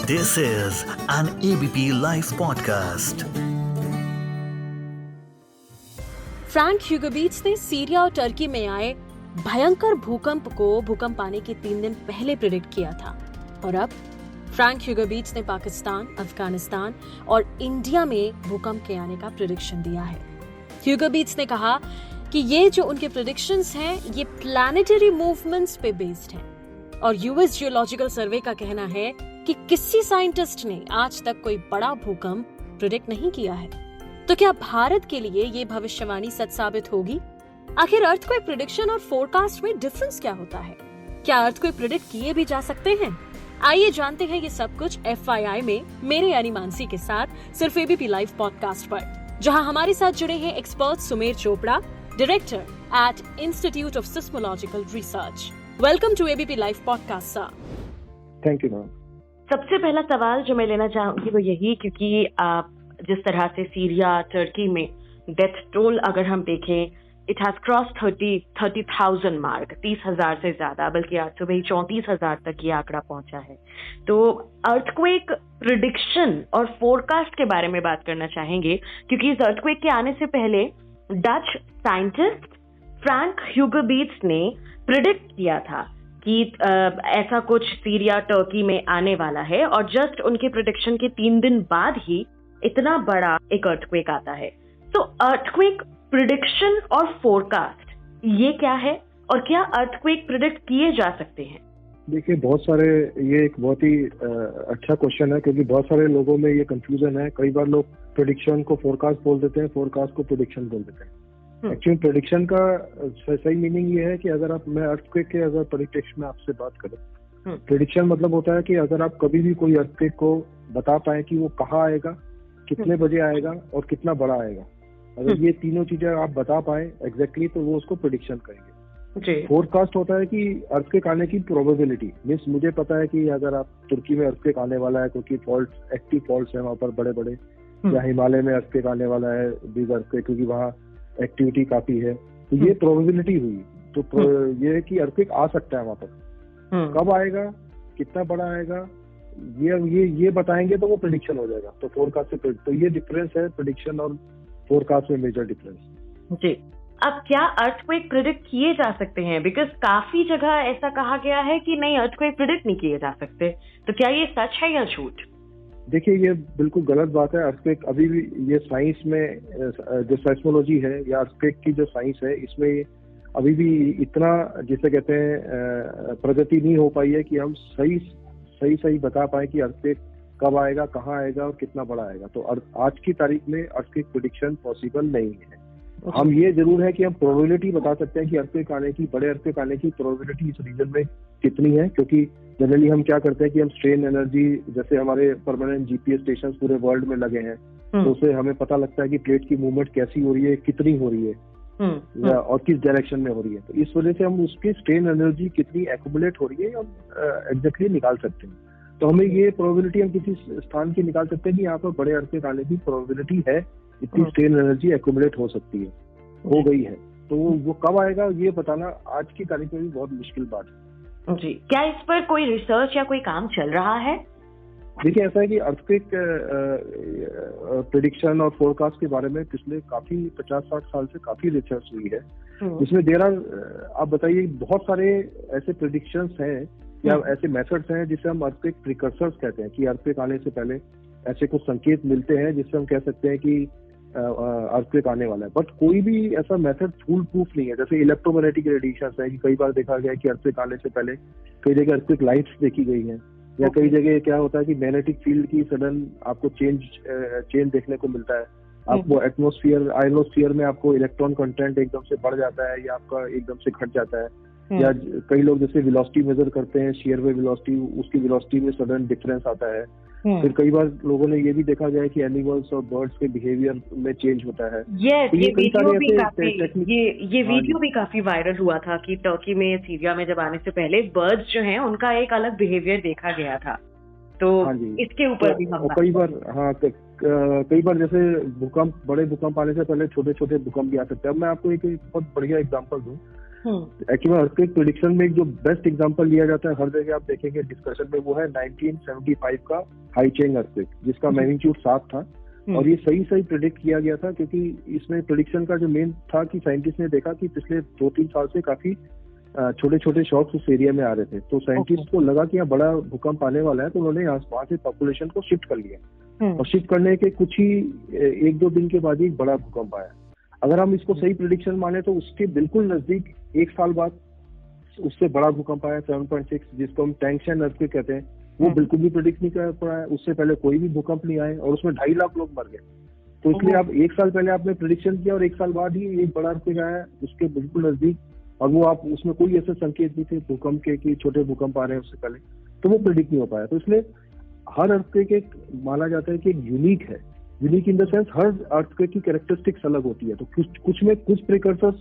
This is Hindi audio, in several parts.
This is an ABP Life podcast. Frank Hoogerbeets ने सीरिया और टर्की में आए भयंकर भूकंप को भूकंप आने के 3 दिन पहले प्रेडिक्ट किया था। और अब फ्रैंक ह्यूगोबीट्स ने पाकिस्तान, अफगानिस्तान और इंडिया में भूकंप के आने का प्रेडिक्शन दिया है। ह्यूगोबीट्स ने कहा कि ये जो उनके प्रेडिक्शंस हैं ये प्लैनेटरी मूवमेंट्स पे बेस्ड हैं। और यूएस जियोलॉजिकल सर्वे का कहना है कि किसी साइंटिस्ट ने आज तक कोई बड़ा भूकंप प्रेडिक्ट नहीं किया है। तो क्या भारत के लिए ये भविष्यवाणी सच साबित होगी? आखिर अर्थक्वेक प्रेडिक्शन और फोरकास्ट में डिफरेंस क्या होता है? क्या अर्थक्वेक प्रेडिक्ट किए भी जा सकते हैं? आइए जानते हैं ये सब कुछ FYI में मेरे यानी मानसी के साथ सिर्फ एबीपी लाइव पॉडकास्ट पर, जहां हमारे साथ जुड़े हैं expert Sumer Chopra, director at institute of seismological research. Welcome to ABP live podcast sir. Thank you ma'am. सबसे पहला सवाल जो मैं लेना चाहूंगी वो यही, क्योंकि आप जिस तरह से सीरिया, टर्की में डेथ टोल अगर हम देखें, इट हैज क्रॉस 30,000 मार्क, 30,000 से ज्यादा, बल्कि आज सुबह 34,000 तक ये आंकड़ा पहुंचा है। तो अर्थक्वेक प्रिडिक्शन और फोरकास्ट के बारे में बात करना चाहेंगे, क्योंकि इस अर्थक्वेक के आने से पहले डच साइंटिस्ट फ्रैंक ह्यूगोबीट्स ने प्रिडिक्ट किया था कि ऐसा कुछ सीरिया, टर्की में आने वाला है, और जस्ट उनके प्रिडिक्शन के 3 दिन बाद ही इतना बड़ा एक अर्थक्वेक आता है। तो अर्थक्वेक प्रिडिक्शन और फोरकास्ट ये क्या है, और क्या अर्थक्वेक प्रिडिक्ट किए जा सकते हैं? देखिए, बहुत सारे, ये एक बहुत ही अच्छा क्वेश्चन है, क्योंकि बहुत सारे लोगों में ये कंफ्यूजन है। कई बार लोग प्रेडिक्शन को फोरकास्ट बोल देते हैं, फोरकास्ट को प्रेडिक्शन बोल देते हैं। एक्चुअली प्रेडिक्शन का सही मीनिंग ये है कि अगर मैं अर्थक्वेक के अगर प्रेडिक्शन में आपसे बात करूं, प्रेडिक्शन मतलब होता है कि अगर आप कभी भी कोई अर्थक्वेक को बता पाए कि वो कहाँ आएगा, कितने बजे आएगा और कितना बड़ा आएगा, अगर ये तीनों चीजें आप बता पाए एग्जैक्टली, तो वो उसको प्रेडिक्शन करेंगे। फोरकास्ट होता है कि अर्थक्वेक आने की प्रोबेबिलिटी, मीन्स मुझे पता है कि अगर आप तुर्की में अर्थक्वेक आने वाला है, क्योंकि फॉल्ट, एक्टिव फॉल्ट्स है वहां पर बड़े बड़े, या हिमालय में अर्थक्वेक आने वाला है, बिग अर्थक्वेक, क्योंकि वहाँ एक्टिविटी काफी है, तो ये प्रोबेबिलिटी हुई। तो ये है कि अर्थक्वेक आ सकता है वहां पर। कब आएगा, कितना बड़ा आएगा, ये बताएंगे तो वो प्रेडिक्शन हो जाएगा। तो फोरकास्ट से, तो ये डिफरेंस है प्रेडिक्शन और फोरकास्ट में, मेजर डिफरेंस। जी, अब क्या अर्थक्वेक प्रेडिक्ट किए जा सकते हैं? बिकॉज काफी जगह ऐसा कहा गया है कि नहीं, अर्थक्वेक प्रेडिक्ट नहीं किए जा सकते। तो क्या ये सच है या झूठ? देखिए, ये बिल्कुल गलत बात है। अर्थक्वेक अभी भी, ये साइंस में जो सेस्मोलॉजी है या अर्थक्वेक की जो साइंस है, इसमें अभी भी इतना, जिसे कहते हैं, प्रगति नहीं हो पाई है कि हम सही बता पाए कि अर्थक्वेक कब आएगा, कहाँ आएगा और कितना बड़ा आएगा। तो आज की तारीख में अर्थक्वेक प्रेडिक्शन पॉसिबल नहीं है। हम ये जरूर है कि हम प्रोबेबिलिटी बता सकते हैं कि अर्थक्वेक आने की, बड़े अर्थक्वेक आने की प्रोबेबिलिटी इस रीजन में कितनी है, क्योंकि जनरली हम क्या करते हैं कि हम स्ट्रेन एनर्जी, जैसे हमारे परमानेंट जीपीएस स्टेशन पूरे वर्ल्ड में लगे हैं, तो उससे हमें पता लगता है कि प्लेट की मूवमेंट कैसी हो रही है, कितनी हो रही है, और किस डायरेक्शन में हो रही है। तो इस वजह से हम उसकी स्ट्रेन एनर्जी कितनी एक्यूमुलेट हो रही है हम एग्जैक्टली निकाल सकते हैं। तो हमें ये प्रोबेबिलिटी हम किसी स्थान की निकाल सकते हैं कि यहाँ पर बड़े अर्थक्वेक आने की प्रोबेबिलिटी है, इतनी स्ट्रेन एनर्जी एक्यूमुलेट हो सकती है, हो गई है। तो वो कब आएगा ये बताना आज की तारीख में भी बहुत मुश्किल बात है। जी, क्या इस पर कोई रिसर्च या कोई काम चल रहा है? देखिए, ऐसा है कि अर्थक्वेक प्रेडिक्शन और फोरकास्ट के बारे में पिछले काफी 50-60 साल से काफी रिसर्च हुई है, जिसमें आप बताइए, बहुत सारे ऐसे प्रेडिक्शंस हैं या ऐसे मेथड्स हैं जिसे हम अर्थक्वेक प्रिकर्सर्स कहते हैं, कि अर्थक्वेक आने से पहले ऐसे कुछ संकेत मिलते हैं जिससे हम कह सकते हैं कि अर्थक्वेक आने वाला है। बट कोई भी ऐसा मेथड फुल प्रूफ नहीं है। जैसे इलेक्ट्रोमैग्नेटिक रेडिएशंस है, कि कई बार देखा गया है कि अर्थक्वेक आने से पहले कई जगह अर्थक्वेक लाइट्स देखी गई हैं, या कई जगह क्या होता है कि मैग्नेटिक फील्ड की सडन आपको चेंज देखने को मिलता है। आपको एटमॉस्फेयर, आयनोस्फीयर में आपको इलेक्ट्रॉन कंटेंट एकदम से बढ़ जाता है या आपका एकदम से घट जाता है, या कई लोग जैसे वेलोसिटी मेजर करते हैं, शेयर वेव वेलोसिटी, उसकी वेलोसिटी में सडन डिफरेंस आता है। फिर कई बार लोगों ने ये भी देखा गया है कि एनिमल्स और बर्ड्स के बिहेवियर में चेंज होता है। ये वीडियो भी काफी वायरल हुआ था कि टर्की में, सीरिया में जब आने से पहले बर्ड्स जो हैं उनका एक अलग बिहेवियर देखा गया था। तो इसके ऊपर भी हम कई बार जैसे भूकंप, बड़े भूकंप आने से पहले छोटे छोटे भूकंप भी आ सकते हैं। अब मैं आपको एक बहुत बढ़िया एग्जांपल दूं। एक्चुअली अर्थक्वेक प्रेडिक्शन में एक जो बेस्ट एग्जांपल लिया जाता है हर जगह आप देखेंगे डिस्कशन में, वो है 1975 का हाईचेंग अर्थक्वेक, जिसका मैग्नीट्यूड 7 था। और ये सही प्रेडिक्ट किया गया था, क्योंकि इसमें प्रेडिक्शन का जो मेन था कि साइंटिस्ट ने देखा कि पिछले 2-3 साल से काफी छोटे छोटे शॉक्स उस एरिया में आ रहे थे। तो साइंटिस्ट को लगा कि यहाँ बड़ा भूकंप आने वाला है, तो उन्होंने वहां से पॉपुलेशन को शिफ्ट कर लिया। और शिफ्ट करने के कुछ ही 1-2 दिन के बाद ही एक बड़ा भूकंप आया। अगर हम इसको सही प्रेडिक्शन माने तो उसके बिल्कुल नजदीक 1 साल बाद उससे बड़ा भूकंप आया 7.6, जिसको हम टैंगशेन अर्थक्वेक कहते हैं। वो बिल्कुल भी प्रेडिक्ट नहीं कर पाया, उससे पहले कोई भी भूकंप नहीं आए और उसमें 2.5 लाख लोग मर गए। तो इसलिए आप 1 साल पहले आपने प्रेडिक्शन किया और 1 साल बाद ही एक बड़ा अर्थक्वेक आया उसके बिल्कुल नजदीक, और वो आप उसमें कोई ऐसे संकेत नहीं थे भूकंप के कि छोटे भूकंप आ रहे हैं उससे पहले, तो वो प्रेडिक्ट नहीं हो पाया। तो इसलिए हर अर्थक्वेक एक माना जाता है कि एक यूनिक है। Unique in the sense her earthquake की कैरेक्टरिस्टिक्स अलग होती है। तो कुछ में कुछ प्रिकर्सर्स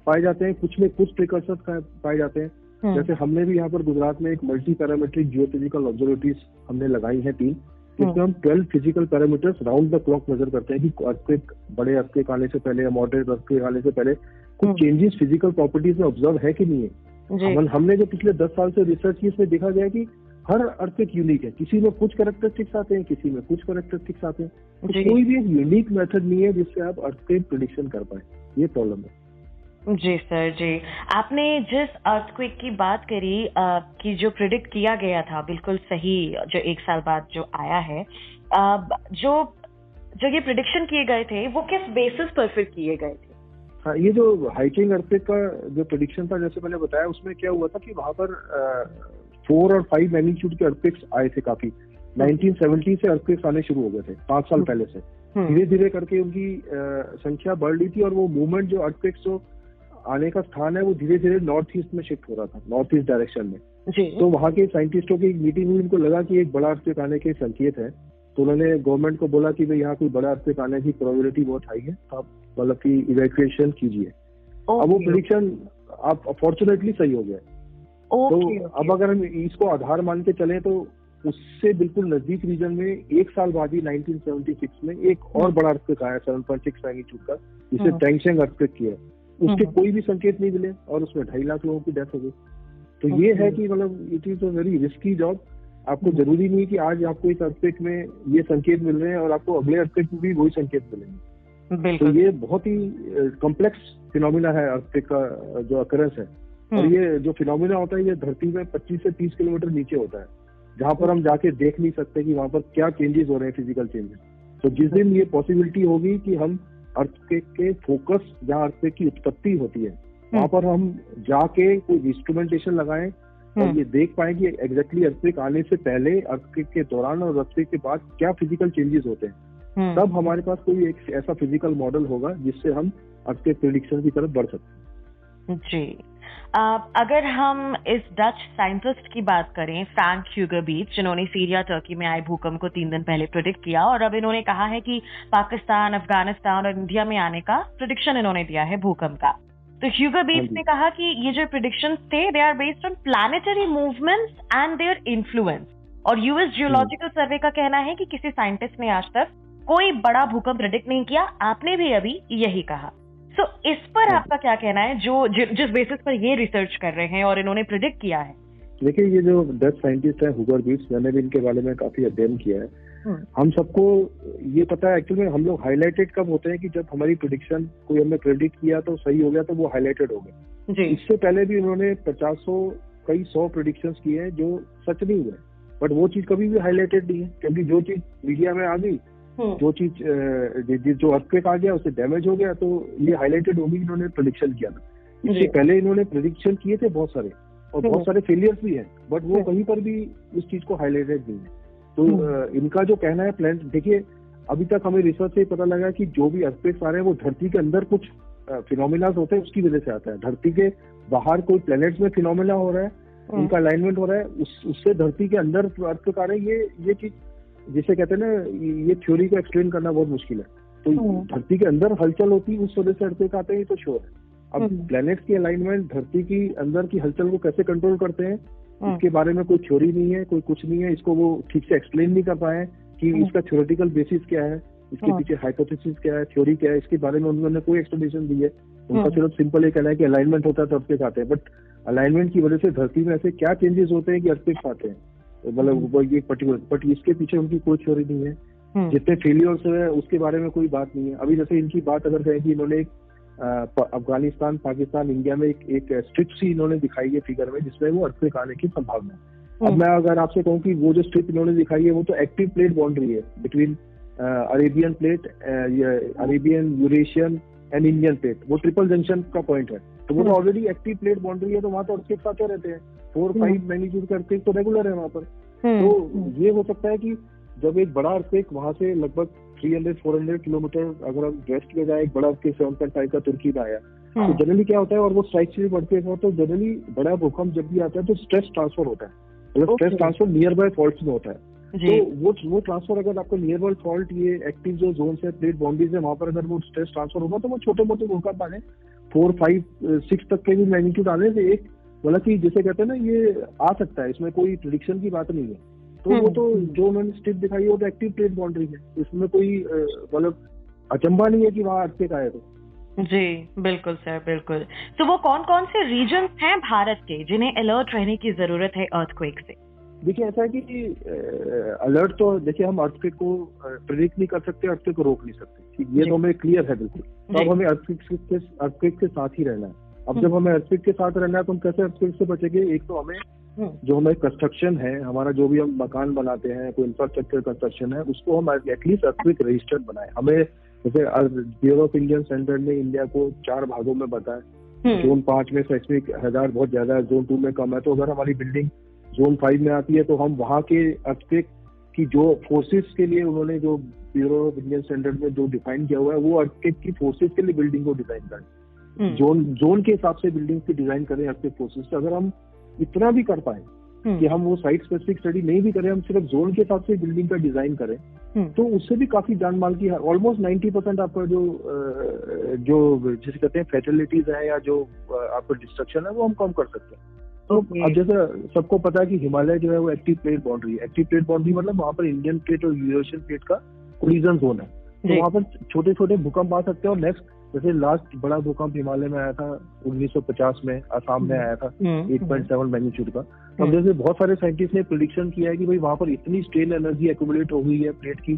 पाए जाते हैं, कुछ में कुछ प्रिकर्सर्स पाए जाते हैं। जैसे हमने भी यहाँ पर गुजरात में एक मल्टी पैरामीट्रिक जियोफिजिकल ऑब्जर्वेटरीज हमने लगाई है 3, जिसमें हम 12 physical parameters round the clock measure करते हैं कि अर्थक्वेक, बड़े अर्थक्वेक आने से पहले या मॉडरेट अर्थक्वेक आने से पहले कुछ चेंजेस फिजिकल प्रॉपर्टीज में ऑब्जर्व है कि नहीं है। हमने जो पिछले 10 साल से रिसर्च की, इसमें देखा गया कि हर अर्थक्वेक यूनिक है। किसी में कुछ कैरेक्टरिस्टिक्स आते हैं, किसी में कुछ कैरेक्टरिस्टिक्स आते हैं। तो कोई भी एक यूनिक मेथड नहीं है जिससे आप अर्थक्वेक प्रेडिक्शन कर पाए, ये प्रॉब्लम है। जी सर जी, आपने जिस अर्थक्वेक की बात करी कि जो प्रिडिक्ट किया गया था बिल्कुल सही, जो 1 साल बाद जो आया है, जो ये प्रिडिक्शन किए गए थे वो किस बेसिस पर फिर किए गए थे? हाँ, ये जो हाइकिंग अर्थक्वेक का जो प्रेडिक्शन था, जैसे मैंने बताया, उसमें क्या हुआ था कि वहां पर 4 और 5 मैग्नीट्यूड के अर्थक्वेक्स आए थे काफी। 1970 से अर्थक्वेक्स आने शुरू हो गए थे, 5 साल पहले से। धीरे धीरे करके उनकी संख्या बढ़ रही थी और वो मूवमेंट जो अर्थक्वेक्स जो आने का स्थान है वो धीरे धीरे नॉर्थ ईस्ट में शिफ्ट हो रहा था, नॉर्थ ईस्ट डायरेक्शन में। तो वहाँ के साइंटिस्टों की एक मीटिंग हुई, उनको लगा कि एक बड़ा अर्थक्वेक आने के संकेत है। तो उन्होंने गवर्नमेंट को बोला कि भाई यहाँ कोई बड़ा अर्थक्वेक आने की प्रोबेबिलिटी बहुत हाई है, आप मतलब की इवैक्यूएशन कीजिए। अब वो प्रेडिक्शन आप फॉर्चुनेटली सही हो गया। तो अब अगर हम इसको आधार मान के चले तो उससे बिल्कुल नजदीक रीजन में 1 साल बाद ही 1976 में एक और बड़ा अर्थक्वेक आया 7.6 मैग्नीट्यूड का, जिसे टैंगशेन अर्थक्वेक किया। उसके कोई भी संकेत नहीं मिले और उसमें 2.5 लाख लोगों की डेथ हो गई। तो ये है कि मतलब it is a very risky job. आपको जरूरी नहीं कि आज आपको इस अर्थक्वेक में ये संकेत मिल रहे हैं और आपको अगले अर्थक्वेक में भी वही संकेत मिलेंगे। तो ये बहुत ही कॉम्प्लेक्स फिनोमिना है अर्थक्वेक का जो अकरेंस है। और ये जो फिनोमिना होता है ये धरती में 25 से 30 किलोमीटर नीचे होता है, जहाँ पर हम जाके देख नहीं सकते कि वहां पर क्या चेंजेस हो रहे हैं, फिजिकल चेंजेस। तो जिस दिन ये पॉसिबिलिटी होगी कि हम अर्थक्वेक के फोकस, जहाँ अर्थक्वेक की उत्पत्ति होती है, वहां पर हम जाके कोई इंस्ट्रूमेंटेशन लगाएं और ये देख पाए कि एग्जैक्टली अर्थक्वेक आने से पहले, अर्थक्वेक के दौरान और अर्थक्वेक के बाद क्या फिजिकल चेंजेस होते हैं, तब हमारे पास कोई एक ऐसा फिजिकल मॉडल होगा जिससे हम अर्थक्वेक प्रेडिक्शन की तरफ बढ़ सकते हैं। जी, अगर हम इस डच साइंटिस्ट की बात करें, फ्रैंक ह्यूगरबीच, जिन्होंने सीरिया टर्की में आए भूकंप को 3 दिन पहले प्रेडिक्ट किया, और अब इन्होंने कहा है कि पाकिस्तान, अफगानिस्तान और इंडिया में आने का प्रेडिक्शन इन्होंने दिया है भूकंप का। तो ह्यूगरबीच ने कहा कि ये जो प्रेडिक्शंस थे, they are based on planetary movements and their influence. और यूएस जियोलॉजिकल सर्वे का कहना है कि किसी साइंटिस्ट ने आज तक कोई बड़ा भूकंप प्रेडिक्ट नहीं किया। आपने भी अभी यही कहा। तो इस पर आपका क्या कहना है, जो जिस बेसिस पर ये रिसर्च कर रहे हैं और इन्होंने प्रेडिक्ट किया है? देखिए, ये जो डच साइंटिस्ट है ह्यूगरबीच, मैंने भी इनके बारे में काफी अध्ययन किया है। हम सबको ये पता है, एक्चुअली हम लोग हाईलाइटेड कब होते हैं कि जब हमारी प्रेडिक्शन, कोई हमने प्रेडिक्ट किया तो सही हो गया तो वो हाईलाइटेड हो गया। इससे पहले भी उन्होंने 50 कई 100 प्रेडिक्शन किए हैं जो सच नहीं हुए, बट वो चीज कभी भी हाईलाइटेड नहीं है, क्योंकि जो चीज मीडिया में आ गई, जो चीज जो अर्थक्वेक आ गया उससे डैमेज हो गया, तो ये हाईलाइटेड होगी। इन्होंने प्रेडिक्शन किया था, इससे पहले इन्होंने प्रेडिक्शन किए थे बहुत सारे, और बहुत सारे फेलियर्स भी हैं, बट वो कहीं पर भी उस चीज को हाईलाइटेड नहीं है। तो इनका जो कहना है प्लान, देखिए अभी तक हमें रिसर्च से पता लगा कि जो भी अर्थक्वेक्स आ रहे हैं वो धरती के अंदर कुछ फिनोमिना होते हैं, उसकी वजह से आता है। धरती के बाहर कोई प्लैनेट्स में फिनोमिना हो रहा है, उनका अलाइनमेंट हो रहा है, उससे धरती के अंदर अर्थक्वेक आ रहे हैं। ये चीज जिसे कहते हैं ना, ये थ्योरी को एक्सप्लेन करना बहुत मुश्किल है। तो धरती के अंदर हलचल होती है, उस वजह से अर्थक्वेक आते हैं, ये तो श्योर है। अब प्लैनेट्स की अलाइनमेंट धरती की अंदर की हलचल को कैसे कंट्रोल करते हैं, इसके बारे में कोई थ्योरी नहीं है, कोई कुछ नहीं है। इसको वो ठीक से एक्सप्लेन नहीं कर पाए कि इसका थ्योरेटिकल बेसिस क्या है, इसके पीछे हाइपोथेसिस क्या है, थ्योरी क्या है, इसके बारे में उन्होंने कोई एक्सप्लेनेशन दी है। उनका सिर्फ सिंपल ये कहना है कि अलाइनमेंट होता है तो अर्थक्वेक आते हैं, बट अलाइनमेंट की वजह से धरती में ऐसे क्या चेंजेस होते हैं कि अर्थक्वेक आते हैं, मतलब वो ये पर्टिकुलर, बट इसके पीछे उनकी कोई थ्योरी नहीं है। जितने फेलियर्स है उसके बारे में कोई बात नहीं है। अभी जैसे इनकी बात अगर कहें कि इन्होंने अफगानिस्तान, पाकिस्तान, इंडिया में एक स्ट्रिप सी इन्होंने दिखाई है फिगर में, जिसमें वो अर्थक्वेक आने की संभावना है। अब मैं अगर आपसे कहूँ कि वो जो स्ट्रिप इन्होंने दिखाई है वो तो एक्टिव प्लेट बाउंड्री है between Arabian plate, Arabian, Eurasian and Indian plate, वो ट्रिपल जंक्शन का पॉइंट है, तो वो तो ऑलरेडी एक्टिव प्लेट बाउंड्री है, तो वहां तो अर्थक्वेक आते रहते हैं। 4-5 मैग्नीट्यूड का अर्थक्वेक तो रेगुलर है वहां पर। तो ये हो सकता है कि जब एक बड़ा अर्थक्वेक वहां से लगभग 300-400 किलोमीटर अगर हम वेस्ट में जाए, एक बड़ा अर्थक्वेक 7.5 का तुर्की में आया, तो जनरली क्या होता है, और वो स्ट्राइक से बढ़ते हैं, तो जनरली बड़ा भूकंप जब भी आता है तो स्ट्रेस ट्रांसफर होता है, मतलब stress transfer near by fault में होता है। तो वो ट्रांसफर अगर आपको नियर बाय फॉल्ट, ये एक्टिव जो जोन है, प्लेट बाउंड्रीज है, वहां पर अगर वो स्ट्रेस ट्रांसफर होगा तो वो छोटे मोटे भूकंप आने 4-5-6 तक के भी मैग्नीट्यूड आने से एक, मतलब कि जिसे कहते हैं ना, ये आ सकता है, इसमें कोई प्रेडिक्शन की बात नहीं है। तो वो तो जो उन्होंने स्ट्रिप दिखाई है वो तो एक्टिव प्लेट बाउंड्री है, इसमें कोई मतलब अचंभा नहीं है कि वहाँ अर्थक्वेक आए तो। जी बिल्कुल सर, बिल्कुल। तो वो कौन कौन से रीजन हैं भारत के जिन्हें अलर्ट रहने की जरूरत है अर्थक्वेक से? देखिए ऐसा है कि अलर्ट तो देखिए हम अर्थक्वेक को प्रेडिक्ट नहीं कर सकते, अर्थक्वेक को रोक नहीं सकते, ये तो हमें क्लियर है बिल्कुल। तो अब हमें अर्थक्वेक के साथ ही रहना है। अब जब हमें अर्थक्वेक के साथ रहना है तो हम कैसे अर्थक्वेक से बचेंगे? एक तो हमें जो हमें कंस्ट्रक्शन है, हमारा जो भी हम मकान बनाते हैं, कोई इंफ्रास्ट्रक्चर कंस्ट्रक्शन है, उसको हम एटलीस्ट अर्थक्वेक रजिस्टर्ड बनाए। हमें जैसे ब्यूरो ऑफ इंडियन स्टैंडर्ड ने इंडिया को 4 भागों में बताया। जोन 5 में सेस्मिक हैजार्ड बहुत ज्यादा है, जोन 2 में कम है, तो अगर हमारी बिल्डिंग जोन 5 में आती है तो हम वहाँ के अर्थक्वेक की जो फोर्सेस के लिए उन्होंने जो ब्यूरो ऑफ इंडियन स्टैंडर्ड में जो डिफाइन किया हुआ है, वो अर्थक्वेक की फोर्सेस के लिए बिल्डिंग को डिजाइन करें, जोन के हिसाब से बिल्डिंग की डिजाइन करें अर्थक्वेक फोर्सेस। अगर हम इतना भी कर पाए कि हम वो साइट स्पेसिफिक स्टडी नहीं भी करें, हम सिर्फ जोन के हिसाब से बिल्डिंग का डिजाइन करें, तो उससे भी काफी जान माल की ऑलमोस्ट 90% आपका जो जिसे कहते हैं फैसिलिटीज है या जो आपका डिस्ट्रक्शन है, वो हम कम कर सकते हैं। तो अब जैसे सबको पता है कि हिमालय जो है वो एक्टिव प्लेट बाउंड्री है। एक्टिव प्लेट बाउंड्री मतलब वहाँ पर इंडियन प्लेट और यूरेशियन प्लेट का कोलिजन जोन है, तो वहाँ पर छोटे छोटे भूकंप आ सकते हैं। और नेक्स्ट जैसे लास्ट बड़ा भूकंप हिमालय में आया था 1950 में, असम में आया था 8.7 मैग्नीट्यूड का। अब जैसे बहुत सारे साइंटिस्ट ने प्रेडिक्शन किया है कि भाई वहाँ पर इतनी स्ट्रेन एनर्जी एक्यूमुलेट हो गई है प्लेट की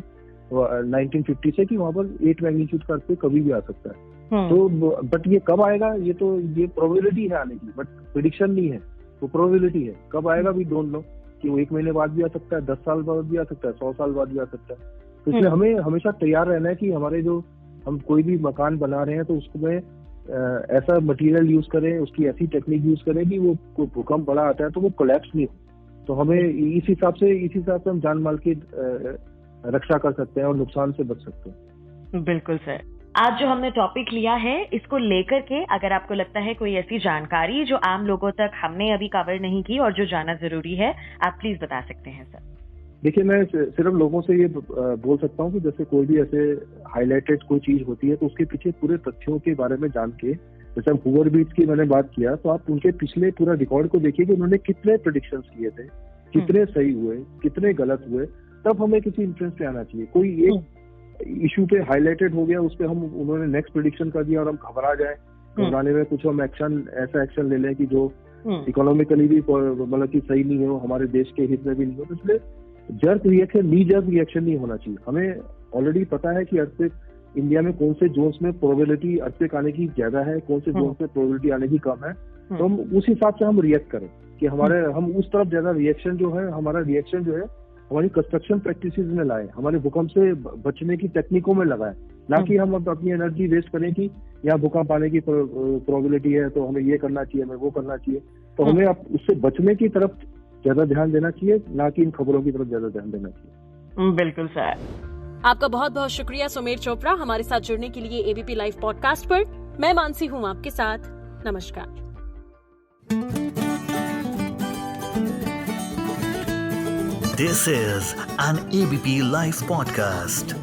1950 से कि वहाँ पर 8 मैग्नीट्यूड का अर्थक्वेक कभी भी आ सकता है। तो बट ये कब आएगा, ये प्रोबेबिलिटी है आने की, बट प्रेडिक्शन नहीं है, वो प्रोबेबिलिटी है। कब आएगा वी डोंट नो, कि वो 1 महीने बाद भी आ सकता है, 10 साल बाद भी आ सकता है, 100 साल बाद भी आ सकता है। तो इसलिए हमें हमेशा तैयार रहना है कि हमारे जो हम कोई भी मकान बना रहे हैं तो उसमें ऐसा मटेरियल यूज करें, उसकी ऐसी टेक्निक यूज करें कि वो कोई भूकंप बड़ा आता है तो वो कोलैप्स नहीं हो। तो हमें इस हिसाब से हम जान माल की रक्षा कर सकते हैं और नुकसान से बच सकते हैं। बिल्कुल सर। आज जो हमने टॉपिक लिया है, इसको लेकर के अगर आपको लगता है कोई ऐसी जानकारी जो आम लोगों तक हमने अभी कवर नहीं की और जो जानना जरूरी है, आप प्लीज बता सकते हैं सर। देखिए मैं सिर्फ लोगों से ये बोल सकता हूँ कि जैसे कोई भी ऐसे हाईलाइटेड कोई चीज होती है तो उसके पीछे पूरे तथ्यों के बारे में जान के, जैसे हम हूवर बीच की मैंने बात किया, तो आप उनके पिछले पूरा रिकॉर्ड को देखिए कि उन्होंने कितने प्रेडिक्शंस किए थे, कितने सही हुए, कितने गलत हुए, तब हमें किसी इंफ्रेंस पे आना चाहिए। कोई एक इशू पे हाईलाइटेड हो गया, उस पर उन्होंने नेक्स्ट प्रेडिक्शन कर दिया और हम घबरा जाए, घबराने में कुछ हम ऐसा एक्शन ले लें कि जो इकोनॉमिकली भी मतलब की सही नहीं हो, हमारे देश के हित में भी नहीं हो। तो इसलिए जर्क रिएक्शन नहीं होना चाहिए। हमें ऑलरेडी पता है कि अर्थक्वेक इंडिया में कौन से जोन्स में प्रोबेबिलिटी अर्थक्वेक आने की ज्यादा है, कौन से जोन्स में प्रोबेबिलिटी आने की कम है, तो हम उस हिसाब से हम रिएक्ट करें कि हम उस तरफ ज्यादा हमारा रिएक्शन जो है हमारी कंस्ट्रक्शन प्रैक्टिसेस में लाए, हमारे भूकंप से बचने की टेक्निकों में लगाए, ना कि हम अपनी एनर्जी वेस्ट करें कि यहाँ भूकंप आने की प्रोबेबिलिटी है तो हमें ये करना चाहिए, हमें वो करना चाहिए। तो हमें उससे बचने की तरफ ज्यादा ध्यान देना चाहिए, ना कि इन खबरों की तरफ ज्यादा ध्यान देना चाहिए। बिल्कुल सर। आपका बहुत बहुत शुक्रिया सुमेर चोपड़ा हमारे साथ जुड़ने के लिए एबीपी लाइव पॉडकास्ट पर। मैं मानसी हूँ आपके साथ। नमस्कार। This is an ABP Live podcast.